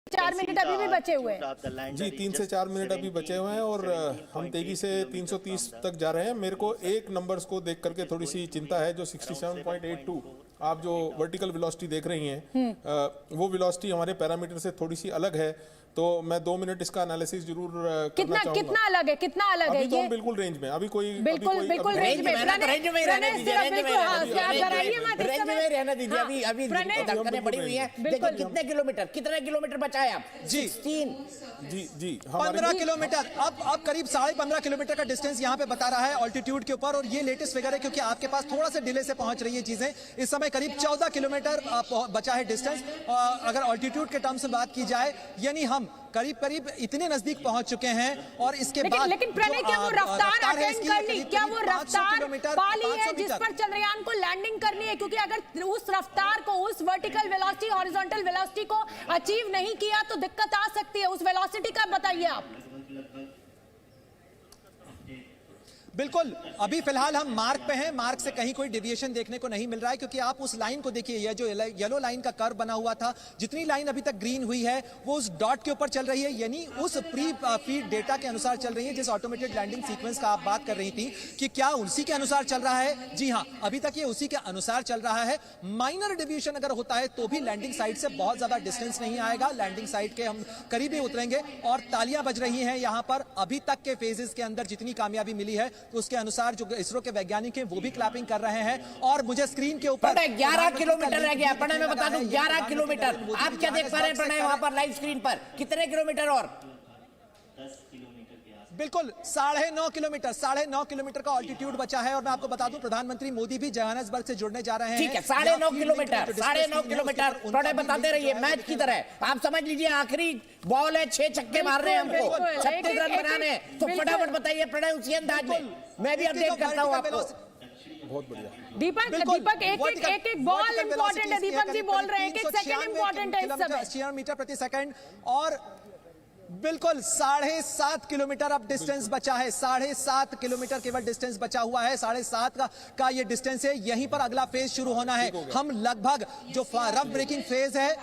4 minute अभी भी बचे हुए हैं। जी 3 से 4 मिनट अभी बचे हुए हैं और हम तेजी से 330 तक जा रहे हैं। मेरे को एक नंबर्स को देख करके थोड़ी सी चिंता है, जो 67.82 आप जो वर्टिकल वेलोसिटी देख रही हैं, वो वेलोसिटी हमारे पैरामीटर से थोड़ी सी अलग है। तो मैं 2 मिनट इसका एनालिसिस जरूर करना चाहूंगा। कितना अलग है, कितना अलग है? अभी तो हम बिल्कुल रेंज में, अभी कोई बिल्कुल रेंज में, रेंज में रहने दीजिए, अभी धड़कनें बढ़ी हुई है। देखिए कितने किलोमीटर बचा है आप? जी 16 जी 15 किलोमीटर। अब करीब 15.5 किलोमीटर का डिस्टेंस यहाँ पे बता रहा है ऑल्टीट्यूड के ऊपर, और ये लेटेस्ट फिगर है क्योंकि आपके पास थोड़ा सा डिले से पहुंच रही है चीजें। इस समय करीब 14 किलोमीटर बचा है डिस्टेंस। अगर ऑल्टीट्यूड के टर्म्स में बात की जाए, यानी हम करीब इतने नजदीक पहुंच चुके हैं। और इसके बाद लेकिन प्रणय, क्या वो रफ्तार अटेंड करनी, क्या वो रफ्तार पाली है जिस पर चंद्रयान को लैंडिंग करनी है? क्योंकि अगर उस रफ्तार को, उस वर्टिकल वेलोसिटी, हॉरिजॉन्टल वेलोसिटी को अचीव नहीं किया तो दिक्कत आ सकती है। उस वेलोसिटी का बताइए आप। बिल्कुल, अभी फिलहाल हम मार्क पे हैं। मार्क से कहीं कोई डेविएशन देखने को नहीं मिल रहा है, क्योंकि आप उस लाइन को देखिए, यह जो येलो लाइन का कर्व बना हुआ था, जितनी लाइन अभी तक ग्रीन हुई है वो उस डॉट के ऊपर चल रही है, यानी उस प्री फीड डेटा के अनुसार चल रही है, जिस ऑटोमेटेड लैंडिंग सीक्वेंस का आप बात कर रही थी कि क्या उसी के अनुसार चल रहा है। जी हाँ, अभी तक ये उसी के अनुसार चल रहा है। माइनर डेविएशन अगर होता है तो भी लैंडिंग साइट से बहुत ज्यादा डिस्टेंस नहीं आएगा। लैंडिंग साइट के हम करीब ही उतरेंगे और तालियां बज रही हैं यहाँ पर। अभी तक के फेजेस के अंदर जितनी कामयाबी मिली है तो उसके अनुसार जो इसरो के वैज्ञानिक हैं वो भी क्लैपिंग कर रहे हैं। और मुझे स्क्रीन के ऊपर 11 किलोमीटर रह गया। प्रणय मैं बता दूं 11 किलोमीटर। आप क्या देख पा रहे हैं प्रणय वहां पर लाइव स्क्रीन पर? कितने किलोमीटर और? बिल्कुल 9.5 किलोमीटर, 9.5 किलोमीटर का ऑल्टीट्यूड बचा है। और मैं आपको बता दूं प्रधानमंत्री मोदी भी जोहान्सबर्ग से जुड़ने जा रहे हैं। ठीक है, 9.5 किलोमीटर, 9.5 किलोमीटर। प्रणय बताते रहिए मैच की तरह। आप समझ लीजिए आखिरी बॉल है, 6 छक्के मार रहे हैं हमको, 36 रन बनाने। तो फटाफट बताइए प्रणय उसी अंदाज में। मैं भी अपडेट करता हूं आपको। बहुत बढ़िया दीपक एक बॉल इंपॉर्टेंट है। दीपक जी बोल रहे हैं कि सेकंड इंपॉर्टेंट है इस समय। मीटर प्रति सेकंड। और बिल्कुल 7.5 किलोमीटर अब डिस्टेंस बचा है। 7.5 किलोमीटर केवल डिस्टेंस बचा हुआ है। 7.5 का ये डिस्टेंस है। यहीं पर अगला फेज शुरू होना है। हम लगभग जो रफ ब्रेकिंग फेज है,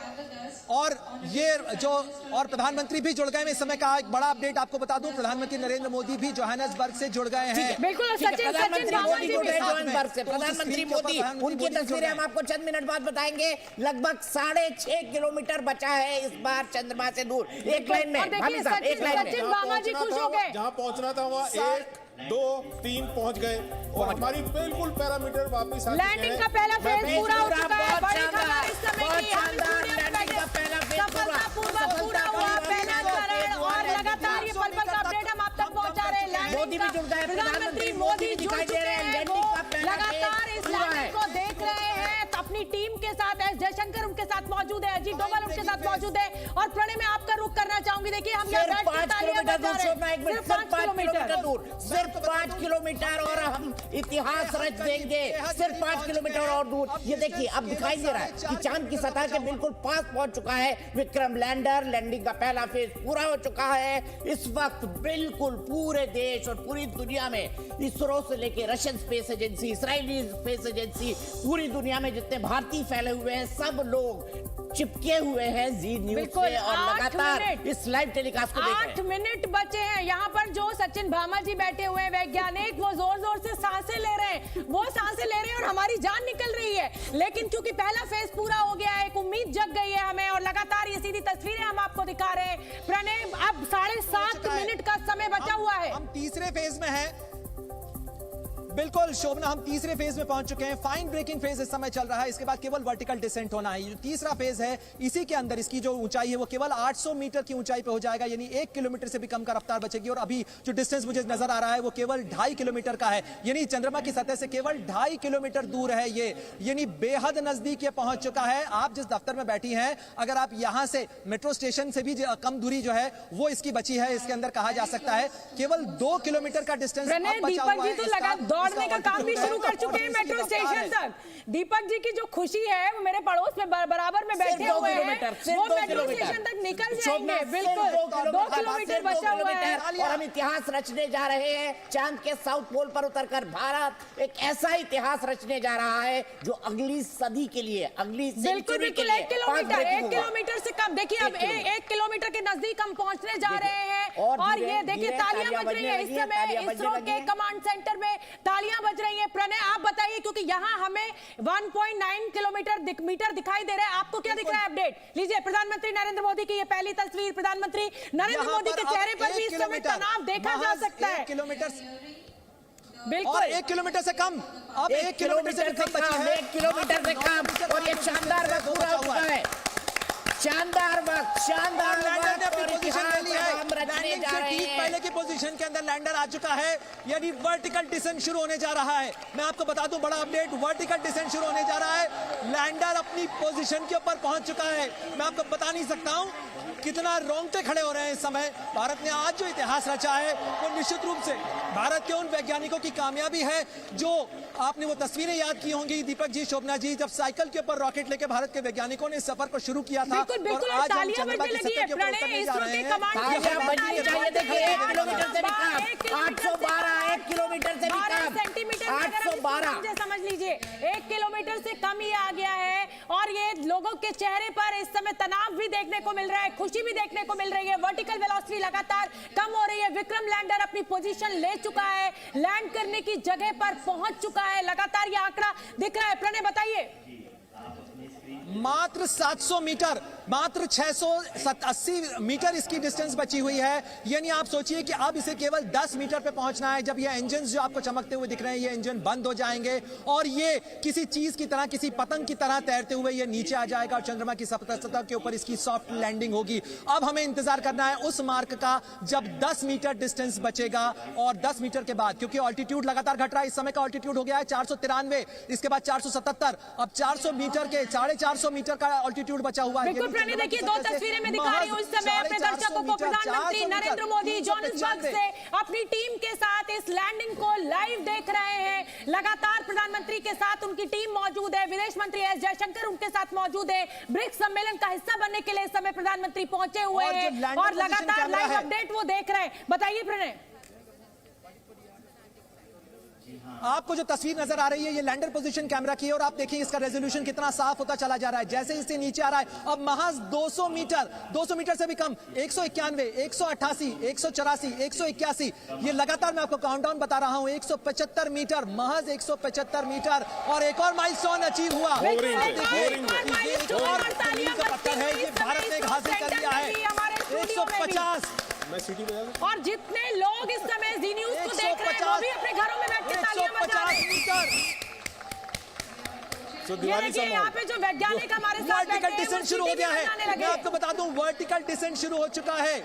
और ये जो और प्रधानमंत्री भी जुड़ गए। इस समय का एक बड़ा अपडेट आपको बता दूं, प्रधानमंत्री नरेंद्र मोदी भी जोहान्सबर्ग से जुड़ गए हैं। बिल्कुल प्रधानमंत्री मोदी जुड़ गए जोहान्सबर्ग से। प्रधानमंत्री मोदी, उनकी तस्वीरें हम आपको चंद मिनट बाद बताएंगे। लगभग 6.5 किलोमीटर बचा है इस बार चंद्रमा से दूर। एक लाइन में सचिन भामा जी खुश हो गए। जहां पहुंचना था वहां 1, 2, 3 पहुंच गए और हमारी बिल्कुल पैरामीटर वापस आ लैंडिंग का पहला फेज पूरा हो चुका है। बड़ी खबर इस समय की, पूरा हुआ पहला चरण और लगातार ये पल-पल का अपडेट हम आप तक पहुंचा रहे हैं। मोदी भी जुड़ गए, प्रधानमंत्री मोदी जुड़ चुके हैं, वो लगातार इस लैंडिंग को देख रहे हैं अपनी टीम के साथ। एस जयशंकर उनके साथ मौजूद है, अजीत डोभाल उनके साथ मौजूद है। और प्रणय में आपका रुख करना चाहूंगी। देखिए हम यहाँ बैठ के तालियां बजा रहे हैं। सिर्फ 5 किलोमीटर दूर, सिर्फ 5 किलोमीटर और हम इतिहास रच देंगे। सिर्फ 5 किलोमीटर और दूर। ये देखिए अब दिखाई दे रहा है कि चांद की सतह के बिल्कुल पास पहुंच चुका है विक्रम लैंडर। लैंडिंग का पहला फेज पूरा हो चुका है। इस वक्त बिल्कुल पूरे देश और पूरी दुनिया में इसरो से लेकर Russian space agency, Israeli space agency, पूरी दुनिया में जितने भारतीय फैले हुए हैं सब लोग चिपके हुए हैं जी न्यूज से और लगातार इस लाइव टेलीकास्ट को देख रहे हैं। 8 मिनट बचे हैं। यहाँ पर जो सचिन भामा जी बैठे हुए हैं वैज्ञानिक, वो जोर जोर से सांसें ले रहे हैं। वो सांसें ले रहे हैं और हमारी जान निकल रही है। लेकिन क्योंकि पहला फेज पूरा हो गया है, एक उम्मीद जग गई है हमें। और लगातार ये सीधी तस्वीरें हम आपको दिखा रहे हैं। प्रणय अब 7.5 मिनट का समय बचा हुआ है। हम तीसरे फेज में हैं। बिल्कुल शोभना, हम तीसरे फेज में पहुंच चुके हैं। फाइन ब्रेकिंग फेज इस समय चल रहा है। इसके बाद केवल वर्टिकल डिसेंट होना है। जो तीसरा फेज है, इसी के अंदर इसकी जो ऊंचाई है वो केवल 800 मीटर की ऊंचाई पे हो जाएगा, यानी 1 किलोमीटर से भी कम का रफ्तार बचेगी। और अभी जो डिस्टेंस मुझे नजर आ रहा है वो केवल 2.5 किलोमीटर का है, यानी चंद्रमा की सतह से केवल 2.5 किलोमीटर दूर है ये, यानी बेहद नजदीक ये पहुंच चुका है। आप जिस दफ्तर में बैठी हैं, अगर आप यहां से मेट्रो स्टेशन से भी कम दूरी जो है वो इसकी बची है। इसके अंदर कहा जा सकता है केवल 2 किलोमीटर का डिस्टेंस दीपक जी तो लगा दौड़ने का काम भी शुरू कर चुके हैं मेट्रो स्टेशन तक। दीपक जी की जो खुशी है वो मेरे पड़ोस में बराबर में बैठे हुए हैं, वो मेट्रो स्टेशन तक निकल जाएंगे। बिल्कुल 2 किलोमीटर बचा हुआ है और हम इतिहास रचने जा रहे हैं। चांद के साउथ पोल पर उतरकर भारत एक ऐसा इतिहास रचने जा रहा है जो अगली सदी के लिए, अगली बिल्कुल बिल्कुल 1 किलोमीटर से कम। देखिए अब 1 किलोमीटर के नजदीक हम पहुंचने जा रहे हैं और ये देखिए तालियां बज रही है इस समय इसरो के कमांड सेंटर में तालियां बज रही है। प्रणय आप बताइए, क्योंकि यहाँ हमें 1.9 किलोमीटर दिखाई दे रहा है, आपको क्या दिख रहा है अपडेट लीजिए। प्रधानमंत्री नरेंद्र मोदी की ये पहली तस्वीर, प्रधानमंत्री नरेंद्र मोदी के चेहरे पर भी इस समय तनाव देखा जा सकता है। बिल्कुल 1 किलोमीटर से कम, अब 1 किलोमीटर से कम बचा है, 1 किलोमीटर से कम और ये शानदार वक्त पूरा हुआ है। शानदार वक्त, शानदार लैंडर ने अपनी वक्त पोजीशन ले ली है। हम रचने लैंडिंग जा से रहे ठीक हैं। पहले की पोजीशन के अंदर लैंडर आ चुका है, यानी वर्टिकल डिसेंट शुरू होने जा रहा है। मैं आपको बता दूं बड़ा अपडेट, वर्टिकल डिसेंट शुरू होने जा रहा है। लैंडर अपनी पोजीशन के ऊपर पहुंच चुका है। मैं आपको बता नहीं सकता हूं कितना रोंगटे खड़े हो रहे हैं इस समय। भारत ने आज जो इतिहास रचा है वो निश्चित रूप से भारत के उन वैज्ञानिकों की कामयाबी है जो आपने वो तस्वीरें याद की होंगी दीपक जी, शोभना जी, जब साइकिल के ऊपर रॉकेट लेके भारत के वैज्ञानिकों ने इस सफर को शुरू किया था। बिल्कुल बिल्कुल और आज हम तालियां चंद्रमा बजने की लगी है। सतह के ऊपर प्रणय उतरने जा इसरो रहे के हैं। कमांड तालियां बजनी चाहिए। देखिए 1 किलोमीटर से भी कम, 812, 1 किलोमीटर से भी 12 कम, सेंटीमीटर 812। समझ लीजिए 1 किलोमीटर से कम ही आ गया है। और ये लोगों के चेहरे पर इस समय तनाव भी देखने को मिल रहा है, खुशी भी देखने को मिल रही है। वर्टिकल वेलोसिटी लगातार कम हो रही है। विक्रम लैंडर अपनी पोजीशन ले चुका है, लैंड करने की जगह पर पहुंच चुका है। लगातार ये आंकड़ा दिख रहा है। प्रणय बताइए। मात्र 700 मीटर, मात्र 680 मीटर इसकी डिस्टेंस बची हुई है। यानी आप सोचिए कि अब इसे केवल 10 मीटर पे पहुंचना है। जब ये इंजन जो आपको चमकते हुए दिख रहे हैं, ये इंजन बंद हो जाएंगे और ये किसी चीज की तरह, किसी पतंग की तरह तैरते हुए ये नीचे आ जाएगा और चंद्रमा की सतह के ऊपर इसकी सॉफ्ट लैंडिंग होगी। अब हमें इंतजार करना है उस मार्क का जब 10 मीटर डिस्टेंस बचेगा और 10 मीटर के बाद, क्योंकि ऑल्टीट्यूड लगातार घट रहा है। इस समय का ऑल्टीट्यूड हो गया है 493, इसके बाद 477, अब 400 मीटर के 450 मीटर का ऑल्टीट्यूड बचा हुआ है। बिल्कुल प्रणय, देखिए 2 तस्वीरें मैं दिखा रही हूं इस समय अपने दर्शकों को। प्रधानमंत्री नरेंद्र मोदी जोहान्सबर्ग से अपनी टीम के साथ इस लैंडिंग को लाइव देख रहे हैं। लगातार प्रधानमंत्री के साथ उनकी टीम मौजूद है, विदेश मंत्री एस जयशंकर उनके साथ मौजूद है। ब्रिक्स सम्मेलन का हिस्सा बनने के लिए इस समय प्रधानमंत्री पहुंचे हुए हैं और लगातार लाइव अपडेट वो देख रहे हैं। बताइए प्रणय। आपको जो तस्वीर नजर आ रही है ये लैंडर पोजीशन कैमरा की है और आप देखिए इसका रेजोल्यूशन कितना साफ होता चला जा रहा है जैसे इससे नीचे आ रहा है। अब महज 200 मीटर से भी कम, 191, 188, 184, 181, ये लगातार मैं आपको काउंटडाउन बता रहा हूं। 175 मीटर, महज 175 मीटर और एक और माइलस्टोन अचीव हुआ। भारत ने हासिल कर लिया है 150। मैं सिटी में और जितने लोग इस समय जी न्यूज को देख रहे हैं वो भी अपने घरों में बैठ के तालियां बजा रहे हैं। ये देखिए यहाँ पे जो वैज्ञानिक हमारे साथ वर्टिकल बैठे हैं, डिसेंट वो शुरू हो सीटी गया भी है। बनाने लगे। मैं आपको बता दूं वर्टिकल डिसेंट शुरू हो चुका है।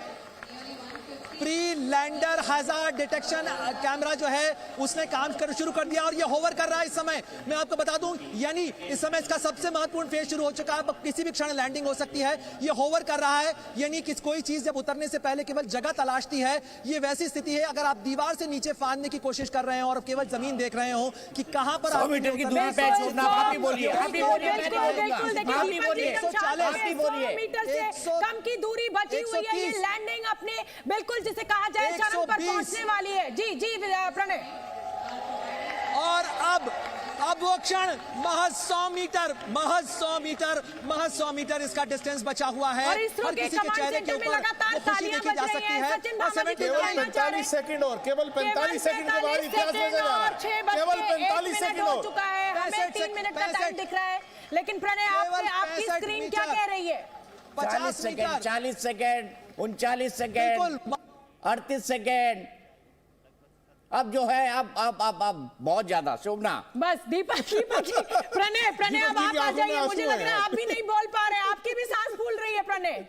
Pre lander hazard detection camera जो है उसने काम शुरू कर दिया और ये होवर कर रहा है इस समय। मैं आपको बता दूं यानी इस समय इसका सबसे महत्वपूर्ण फेज शुरू हो चुका है। अब किसी भी क्षण लैंडिंग हो सकती है। ये होवर कर रहा है यानी कि कोई चीज जब उतरने से पहले केवल जगह तलाशती है, ये वैसी स्थिति है अगर आप दीवार से नीचे फांदने की कोशिश कर रहे हैं और केवल जमीन देख रहे हो कि कहां पर 100 मीटर की दूरी पे छोड़ना। आप ही बोलिए, आप ही बोलिए, मैं नहीं बोलूंगा। आप ही बोलिए, आप ही बोलिए। मीटर से कम की दूरी बची हुई है। ये लैंडिंग अपने बिल्कुल जिसे कहा जाए चरण पर पहुंचने वाली है। जी जी प्रणय। और अब वो क्षण महज 100 मीटर इसका डिस्टेंस बचा हुआ है। और इसरो के कमांड सेंटर में लगातार तालियां बज रही हैं। सचिन भामा जी केवल 45 सेकंड और केवल 45 सेकंड के बाद इतिहास बदलेगा। केवल 45 सेकंड हो चुका है। हमें 3 मिनट का टाइम दिख रहा है। लेकिन प्रणय आपकी स्क्रीन क्या कह रही है? 40 सेकंड, 40 सेकंड, 39 सेकंड, 38 सेकंड। अब जो है अब बहुत ज्यादा। शोभना बस दीपक जी प्रणय अब आप आ जाइए। मुझे लग रहा है आप भी नहीं बोल पा रहे, आपकी भी सांस फूल रही है प्रणय।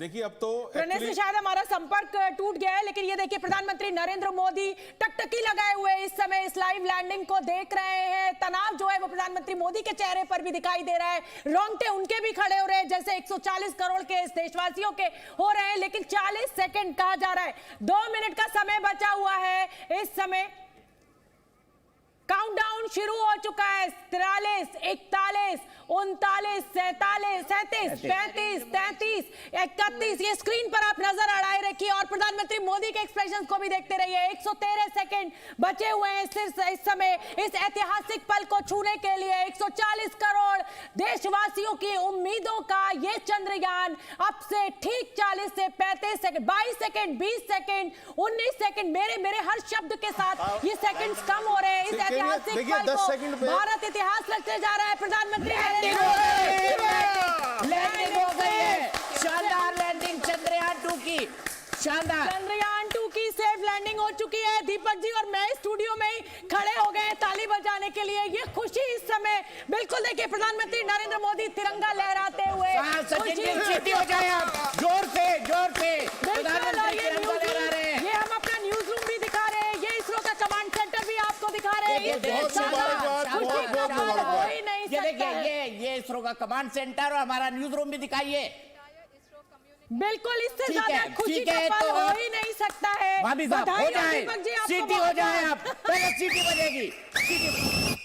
देखिए अब तो प्रणय से actually- शायद हमारा संपर्क टूट गया है, लेकिन ये देखिए प्रधानमंत्री नरेंद्र मोदी टकटकी लगाए हुए इस समय इस लाइव लैंडिंग को देख रहे हैं। तनाव जो है वो प्रधानमंत्री मोदी के चेहरे पर भी दिखाई दे रहा है, रोंगटे उनके भी खड़े हो रहे हैं जैसे 140 करोड़ के इस देशवासियों के हो रहे हैं। लेकिन 40 सेकंड कहा जा रहा है, 2 मिनट का समय बचा हुआ है। इस समय काउंटडाउन शुरू हो चुका है। 43, 41, 39, 47, 37, 35, 33, 31। ये स्क्रीन पर आप नजर अड़ाए रखिए और प्रधानमंत्री मोदी के एक्सप्रेशंस को भी देखते रहिए। 113 सेकंड बचे हुए हैं सिर्फ इस समय इस ऐतिहासिक पल को छूने के लिए। 140 करोड़ देशवासियों की उम्मीदों का ये चंद्रयान अब से ठीक 40 से 35 सेकंड, 22 सेकंड, 20 सेकंड, 19 सेकंड, मेरे हर शब्द के साथ ये सेकंड्स कम हो रहे हैं। इस ऐतिहासिक देखिए, पल 10 को सेकंड पे भारत इतिहास रचने जा रहा है। प्रधानमंत्री लैंडिंग हो गई है, शानदार लैंडिंग चंद्रयान 2 की, शानदार चंद्रयान 2 की सेफ लैंडिंग हो चुकी है। दीपक जी और मैं स्टूडियो में ही खड़े हो गए ताली बजाने के लिए। ये खुशी इस समय बिल्कुल देखिए प्रधानमंत्री नरेंद्र मोदी तिरंगा लहराते हुए सचिन जी सीटी हो जाए आप, जोर से बिल्कुल। और ये तिरंगा लहरा रहे हैं। ये हम अपना न्यूज रूम भी दिखा रहे हैं, ये इसरो का कमांड सेंटर भी आपको दिखा रहे हैं। बहुत ये मुबारकबाद, खुशी बहुत का पल मुबारकबाद। हो ही नहीं ये सकता है। देखिए ये इसरो का कमांड सेंटर और हमारा न्यूज रूम भी दिखाइए। बिल्कुल, इससे ठीक ज्यादा है, खुशी ठीक का है, पल तो हो ही नहीं सकता है। भाभी साहब हो बधाई जाए, दीपक जी, आपको सीटी हो बहुत जाए बहुत। आप, पहले सीटी बजेगी, सीटी।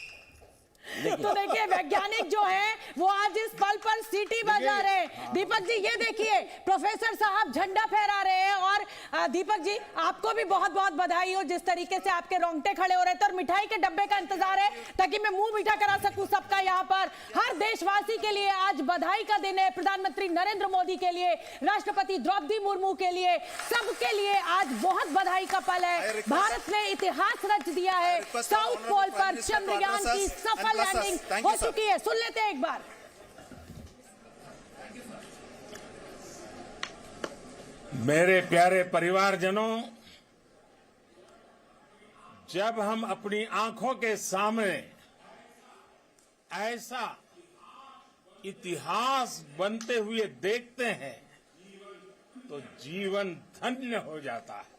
तो देखिए वैज्ञानिक जो हैं वो आज इस पल पर सीटी बजा रहे हैं। दीपक जी ये देखिए प्रोफेसर साहब झंडा फहरा रहे हैं। और दीपक जी आपको भी बहुत बहुत बधाई हो, जिस तरीके से आपके रोंगटे खड़े हो रहे थे। और मिठाई के डब्बे का इंतजार है ताकि मैं मुंह मीठा करा सकूं सबका। यहाँ पर हर देशवासी के लिए आज बधाई का दिन है। प्रधानमंत्री नरेंद्र मोदी के लिए, राष्ट्रपति द्रौपदी मुर्मू के लिए, सबके लिए आज बहुत बधाई का पल है। भारत ने इतिहास रच दिया है। साउथ पोल पर चंद्रयान की सफल लैंडिंग हो चुकी है। सुन लेते हैं एक बार। मेरे प्यारे परिवारजनों, जब हम अपनी आंखों के सामने ऐसा इतिहास बनते हुए देखते हैं तो जीवन धन्य हो जाता है।